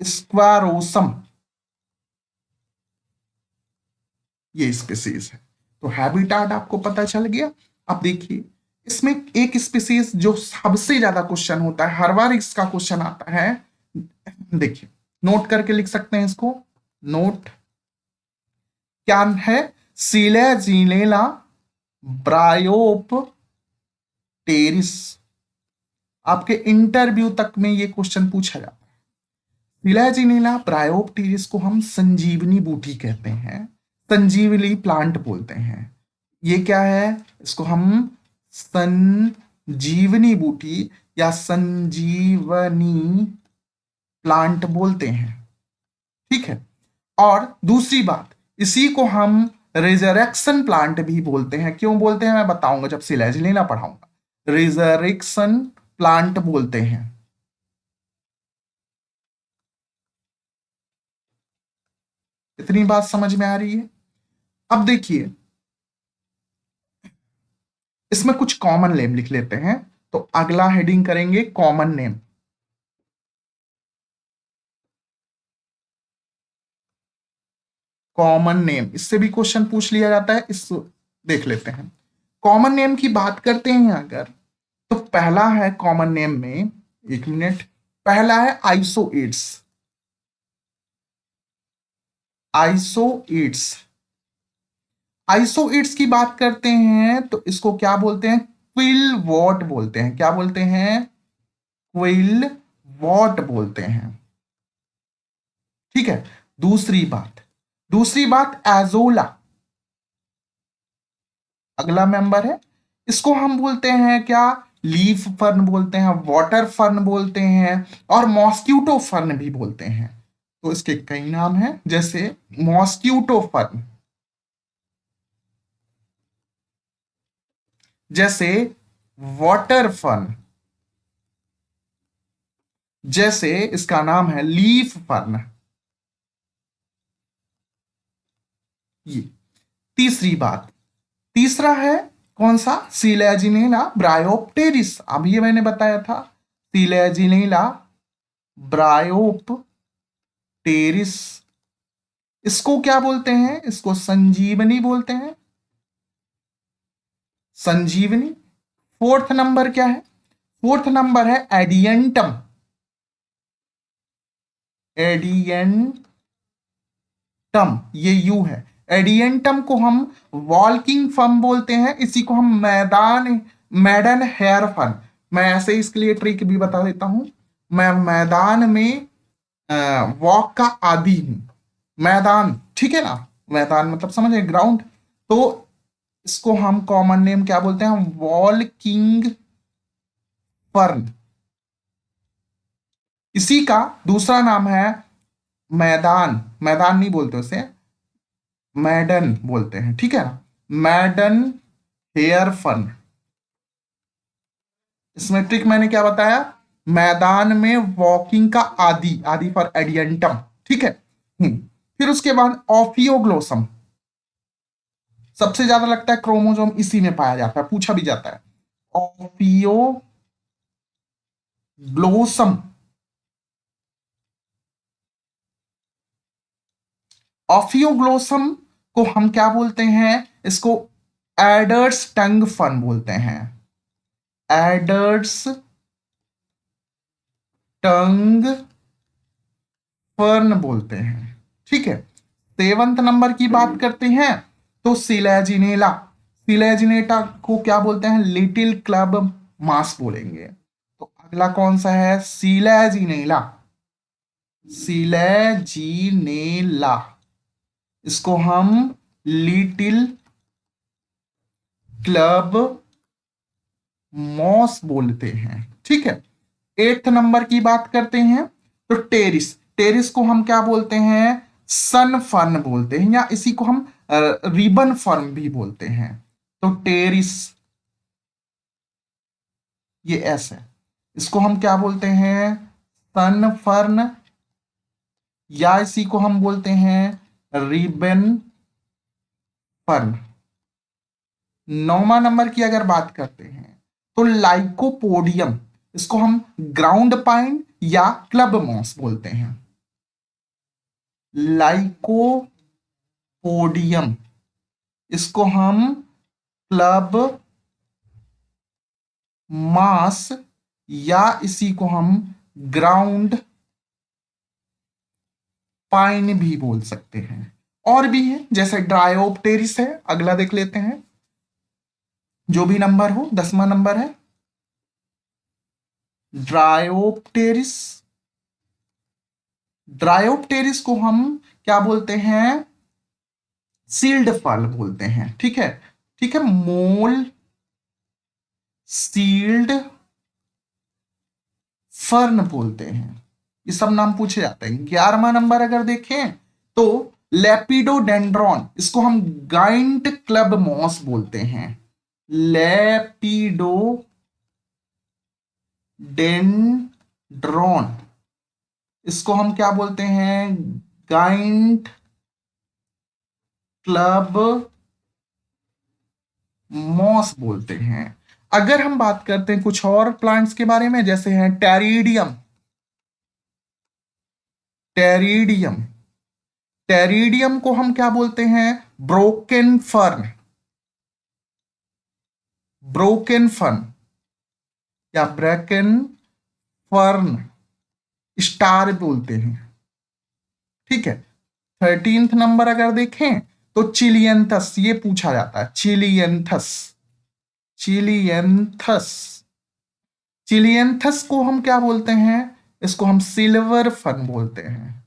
Speaker 1: स्क्वारोसम, ये स्पीसीज है। तो हैबिटाट आपको पता चल गया। अब देखिए इसमें एक स्पीसीज जो सबसे ज्यादा क्वेश्चन होता है, हर बार इसका क्वेश्चन आता है, देखिए नोट करके लिख सकते हैं इसको, नोट क्या है, सिलेजिनेला ब्रायोपटेरिस, आपके इंटरव्यू तक में ये क्वेश्चन पूछा जाता है। सिलेजिनेला ब्रायोपटेरिस को हम संजीवनी बूटी कहते हैं, संजीवनी प्लांट बोलते हैं। ये क्या है, इसको हम संजीवनी बूटी या संजीवनी प्लांट बोलते हैं, ठीक है। और दूसरी बात, इसी को हम रिजरेक्शन प्लांट भी बोलते हैं। क्यों बोलते हैं मैं बताऊंगा जब सिलेजिनेला पढ़ाऊंगा। रिजरेक्शन प्लांट बोलते हैं। इतनी बात समझ में आ रही है। अब देखिए इसमें कुछ कॉमन नेम लिख लेते हैं, तो अगला हेडिंग करेंगे कॉमन नेम। कॉमन नेम, इससे भी क्वेश्चन पूछ लिया जाता है, इस देख लेते हैं। कॉमन नेम की बात करते हैं अगर, तो पहला है कॉमन नेम में, एक मिनट, पहला है आइसोएड्स, आइसोएड्स, आइसोएड्स की बात करते हैं तो इसको क्या बोलते हैं, क्विल वॉट बोलते हैं, क्या बोलते हैं, क्विल वॉट बोलते हैं, ठीक है। दूसरी बात, दूसरी बात एजोला, अगला मेंबर है, इसको हम बोलते हैं क्या, लीफ फर्न बोलते हैं, वाटर फर्न बोलते हैं, और मॉस्क्यूटो फर्न भी बोलते हैं। तो इसके कई नाम हैं, जैसे मॉस्क्यूटो फर्न, जैसे वाटर फर्न, जैसे इसका नाम है लीफ फर्न। ये तीसरी बात, तीसरा है कौन सा, सिलेजिनेला ब्रायोप्टेरिस, अभी ये मैंने बताया था। सिलेजिनेला ब्रायोप्टेरिस। इसको क्या बोलते हैं? इसको संजीवनी बोलते हैं, संजीवनी। फोर्थ नंबर क्या है? फोर्थ नंबर है एडियंटम। एडियंटम, ये यू है। एडियंटम को हम वॉल्किंग फर्म बोलते हैं, इसी को हम मैडन हेयर फर्म। मैं ऐसे ही इसके लिए ट्रिक भी बता देता हूं। मैं मैदान में वॉक का आदी हूं। मैदान, ठीक है ना? मैदान मतलब समझे, ग्राउंड। तो इसको हम कॉमन नेम क्या बोलते हैं? Walking fern. इसी का दूसरा नाम है मैदान। मैदान नहीं बोलते उसे, मैडन बोलते हैं, ठीक है ना? Maidenhair fern. इसमें ट्रिक मैंने क्या बताया? मैदान में वॉकिंग का आदि, आदि फॉर एडियंटम, ठीक है। फिर उसके बाद ऑफियोग्लोसम। सबसे ज्यादा लगता है क्रोमोसोम इसी में पाया जाता है, पूछा भी जाता है। ऑफियोग्लोसम। ऑफियोग्लोसम को हम क्या बोलते हैं? इसको एडर्स टंग फन बोलते हैं। एडर्स टंग फर्न बोलते हैं, ठीक है। सेवंथ नंबर की बात करते हैं तो सिलेजिनेला। सिलेजिनेटा को क्या बोलते हैं? लिटिल क्लब मास बोलेंगे। तो अगला कौन सा है? सिलेजिनेला। सिलेजिनेला, इसको हम लिटिल क्लब मॉस बोलते हैं, ठीक है। एट्थ नंबर की बात करते हैं तो टेरिस। टेरिस को हम क्या बोलते हैं? सन फर्न बोलते हैं, या इसी को हम रिबन फर्न भी बोलते हैं। तो टेरिस, ये एस है, इसको हम क्या बोलते हैं? सन फर्न, या इसी को हम बोलते हैं रिबन फर्न। नौवां नंबर की अगर बात करते हैं तो लाइकोपोडियम। इसको हम ग्राउंड पाइन या क्लब मॉस बोलते हैं। लाइकोपोडियम, इसको हम क्लब मास, या इसी को हम ग्राउंड पाइन भी बोल सकते हैं। और भी है, जैसे ड्रायोप्टेरिस है। अगला देख लेते हैं, जो भी नंबर हो, 10वां नंबर है ड्रायोप्टेरिस। ड्रायोप्टेरिस को हम क्या बोलते हैं? सील्ड फल बोलते हैं, ठीक है। ठीक है, मोल सील्ड फर्न बोलते हैं। ये सब नाम पूछे जाते हैं। 11वां नंबर अगर देखें तो लेपिडोडेंड्रॉन, इसको हम गाइंट क्लब मॉस बोलते हैं। लेपिडोडेंड्रॉन, इसको हम क्या बोलते हैं? गाइंट क्लब मॉस बोलते हैं। अगर हम बात करते हैं कुछ और प्लांट्स के बारे में, जैसे हैं टेरिडियम। टेरिडियम, टेरिडियम को हम क्या बोलते हैं? Broken fern. ब्रोकन फर्न या ब्रेकन फर्न स्टार बोलते हैं, ठीक है। 13th नंबर अगर देखें तो चिलियंथस, ये पूछा जाता है। चिलियंथस, चिलियंथस, चिलियंथस को हम क्या बोलते हैं? इसको हम सिल्वर फर्न बोलते हैं।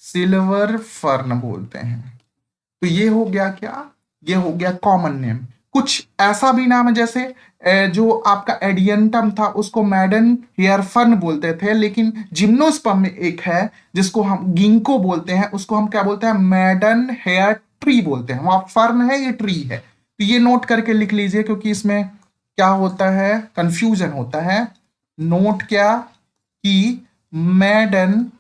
Speaker 1: सिल्वर फर्न बोलते हैं। तो ये हो गया क्या? ये हो गया कॉमन नेम। कुछ ऐसा भी नाम है, जैसे जो आपका एडियंटम था उसको मैडन हेयर फर्न बोलते थे, लेकिन जिम्नोस्पर्म में एक है जिसको हम गिंको बोलते हैं, उसको हम क्या बोलते हैं? मैडन हेयर ट्री बोलते हैं। वहां फर्न है, ये ट्री है। तो ये नोट करके लिख लीजिए, क्योंकि इसमें क्या होता है? कंफ्यूजन होता है। नोट क्या? कि मैडन,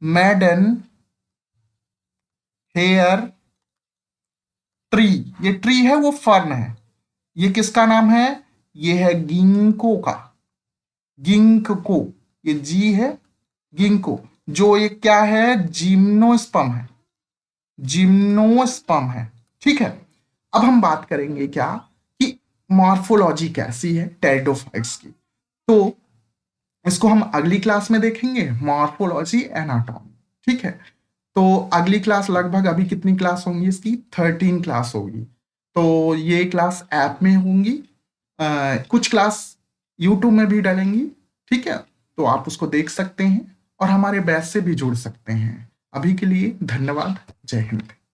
Speaker 1: मैडन हेयर ट्री, ये ट्री है, वो फर्न है। ये किसका नाम है? ये है गिंको का। गिंको, ये जी है, गिंको, जो ये क्या है, जिम्नोस्पर्म है, जिम्नोस्पर्म है। ठीक है, अब हम बात करेंगे क्या कि मॉर्फोलॉजी कैसी है टेरिडोफाइट्स की। तो इसको हम अगली क्लास में देखेंगे, मॉर्फोलॉजी एनाटॉमी। ठीक है, तो अगली क्लास लगभग, अभी कितनी क्लास होंगी इसकी, 13 क्लास होगी। तो ये क्लास ऐप में होंगी, कुछ क्लास यूट्यूब में भी डालेंगी। ठीक है, तो आप उसको देख सकते हैं और हमारे बैच से भी जुड़ सकते हैं। अभी के लिए धन्यवाद, जय हिंद।